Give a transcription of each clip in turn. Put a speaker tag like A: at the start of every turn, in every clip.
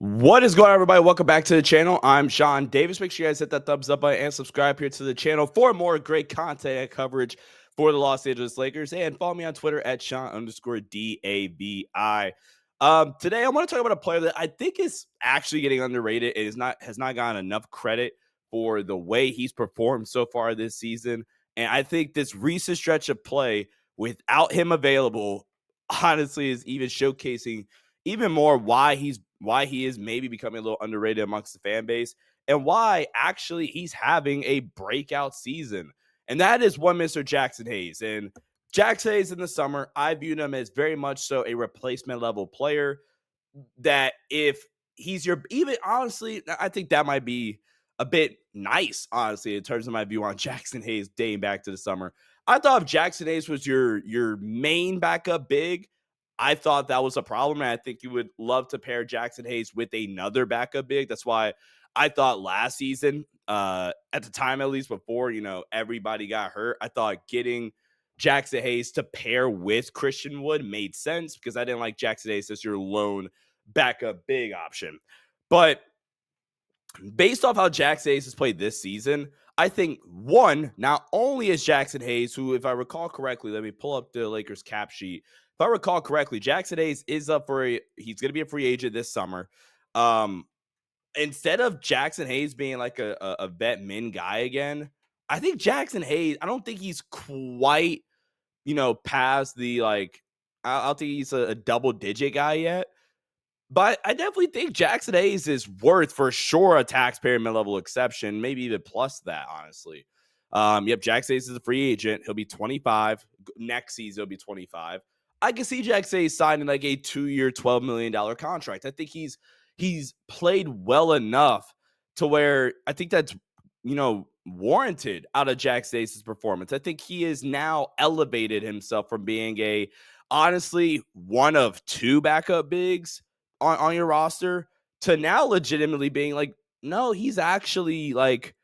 A: What is going on, everybody? Welcome back to the channel. I'm Sean Davis. Make sure you guys hit that thumbs up button and subscribe here to the channel for more great content and coverage for the Los Angeles Lakers. And follow me on Twitter at Sean_DAVI. Today I want to talk about a player that I think is actually getting underrated. It has not gotten enough credit for the way he's performed so far this season. And I think this recent stretch of play without him available, honestly, is even showcasing even more why he is maybe becoming a little underrated amongst the fan base and why actually he's having a breakout season. And that is one Mr. Jaxson Hayes. And Jaxson Hayes in the summer, I viewed him as very much so a replacement level player that if he's your even honestly, I think that might be a bit nice, honestly, in terms of my view on Jaxson Hayes dating back to the summer. I thought if Jaxson Hayes was your main backup big, I thought that was a problem. And I think you would love to pair Jaxson Hayes with another backup big. That's why I thought last season, at the time at least before, everybody got hurt, I thought getting Jaxson Hayes to pair with Christian Wood made sense because I didn't like Jaxson Hayes as your lone backup big option. But based off how Jaxson Hayes has played this season, I think one, not only is Jaxson Hayes, who, if I recall correctly, let me pull up the Lakers cap sheet. If I recall correctly, Jaxson Hayes is up for he's going to be a free agent this summer. Instead of Jaxson Hayes being like a vet min guy again, I think Jaxson Hayes, I don't think he's quite, past the I don't think he's a double digit guy yet. But I definitely think Jaxson Hayes is worth for sure a taxpayer mid-level exception, maybe even plus that, honestly. Jaxson Hayes is a free agent. He'll be 25. Next season, he'll be 25. I can see Jaxson Hayes signing like a 2-year, $12 million contract. I think he's played well enough to where I think that's, warranted out of Jaxson Hayes' performance. I think he is now elevated himself from being honestly, one of two backup bigs on your roster to now legitimately being like, no, he's actually like,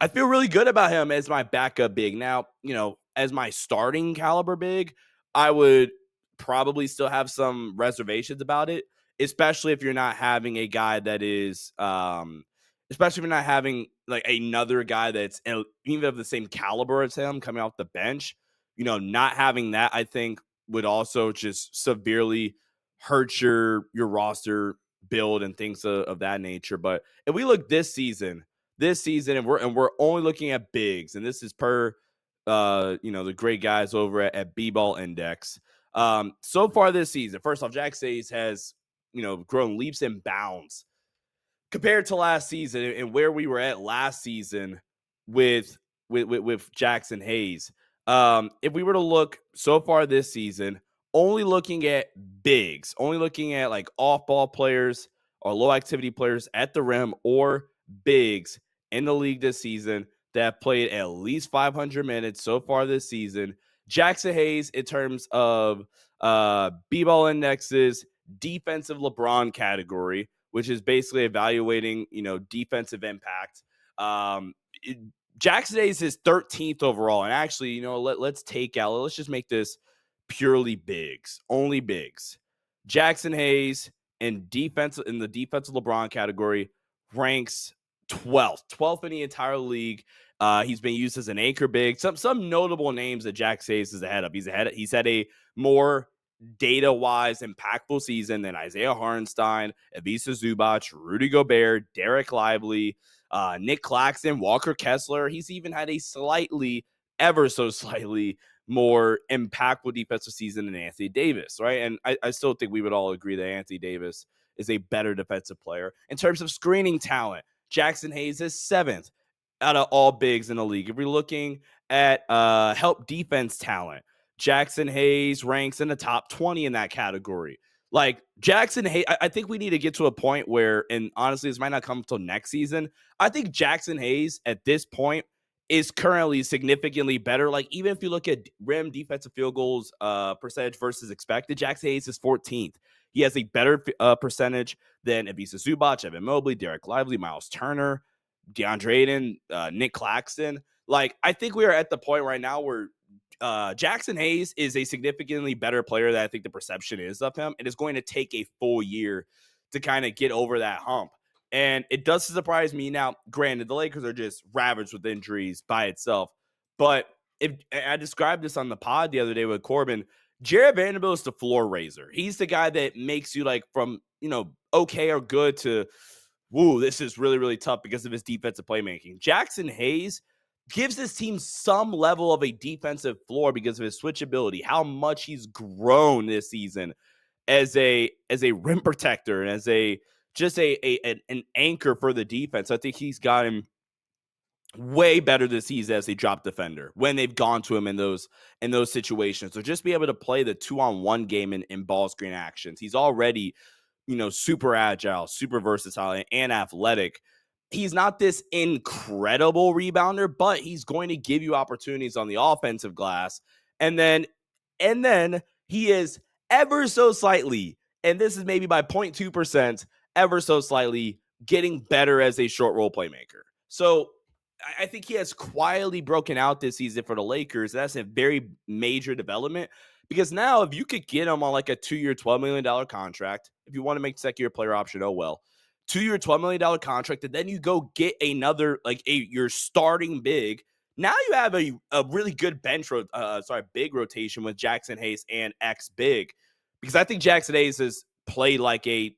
A: I feel really good about him as my backup big. Now, as my starting caliber big, I would probably still have some reservations about it, especially if you're not having a guy that is, especially if you're not having like another guy that's even of the same caliber as him coming off the bench. Not having that, I think, would also just severely hurt your roster build and things of that nature. But if we look this season, and we're only looking at bigs, and this is per the great guys over at B-Ball Index. So far this season, first off, Jaxson Hayes has grown leaps and bounds compared to last season and where we were at last season with Jaxson Hayes. If we were to look so far this season, only looking at bigs, only looking at like off-ball players or low activity players at the rim or bigs in the league this season that have played at least 500 minutes so far this season. Jaxson Hayes, in terms of B-Ball Index's defensive LeBron category, which is basically evaluating, defensive impact. Jaxson Hayes is 13th overall. And actually, let's just make this purely bigs, only bigs. Jaxson Hayes in the defensive LeBron category ranks 12th in the entire league. He's been used as an anchor big. Some notable names that Jaxson Hayes is ahead of. He's had a more data-wise impactful season than Isaiah Hartenstein, Ivica Zubac, Rudy Gobert, Derek Lively, Nick Claxton, Walker Kessler. He's even had a ever so slightly more impactful defensive season than Anthony Davis, right? And I still think we would all agree that Anthony Davis is a better defensive player. In terms of screening talent, Jaxson Hayes is 7th out of all bigs in the league. If we're looking at help defense talent, Jaxson Hayes ranks in the top 20 in that category. Like Jaxson Hayes, I think we need to get to a point where, and honestly, this might not come until next season. I think Jaxson Hayes at this point is currently significantly better. Like even if you look at rim defensive field goals percentage versus expected, Jaxson Hayes is 14th. He has a better percentage than Ivica Zubac, Evan Mobley, Derek Lively, Miles Turner, DeAndre Ayton, Nick Claxton. Like I think we are at the point right now where Jaxson Hayes is a significantly better player than I think the perception is of him. It is going to take a full year to kind of get over that hump. And it does surprise me. Now, granted, the Lakers are just ravaged with injuries by itself. But if I described this on the pod the other day with Corbin, Jared Vanderbilt is the floor raiser. He's the guy that makes you like from, okay or good to, woo, this is really, really tough because of his defensive playmaking. Jaxson Hayes gives this team some level of a defensive floor because of his switchability, how much he's grown this season as a rim protector and as an anchor for the defense. I think he's gotten way better this season as a drop defender when they've gone to him in those situations. So just be able to play the 2-on-1 game in ball screen actions. He's already, super agile, super versatile, and athletic. He's not this incredible rebounder, but he's going to give you opportunities on the offensive glass. And then he is ever so slightly, and this is maybe by 0.2%, ever so slightly getting better as a short roll playmaker. So I think he has quietly broken out this season for the Lakers. That's a very major development because now if you could get him on like a 2-year, $12 million contract, if you want to make second-year player option, oh well. 2-year, $12 million contract, and then you go get another, your starting big. Now you have a really good big rotation with Jaxson Hayes and ex-big. Because I think Jaxson Hayes has played like a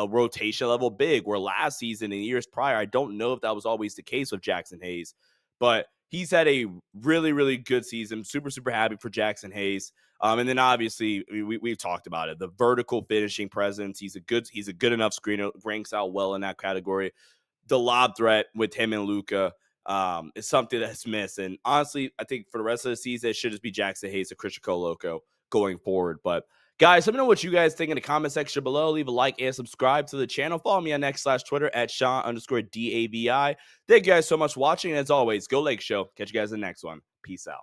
A: rotation level big, where last season and years prior, I don't know if that was always the case with Jaxson Hayes, but he's had a really, really good season. Super, super happy for Jaxson Hayes. And then obviously we've talked about it, the vertical finishing presence. He's a good enough screener, ranks out well in that category. The lob threat with him and Luka is something that's missed. And honestly, I think for the rest of the season, it should just be Jaxson Hayes and Christian Coloco going forward. But guys, let me know what you guys think in the comment section below. Leave a like and subscribe to the channel. Follow me on X/Twitter at Sean_DAVI. Thank you guys so much for watching. And as always, go Lake Show. Catch you guys in the next one. Peace out.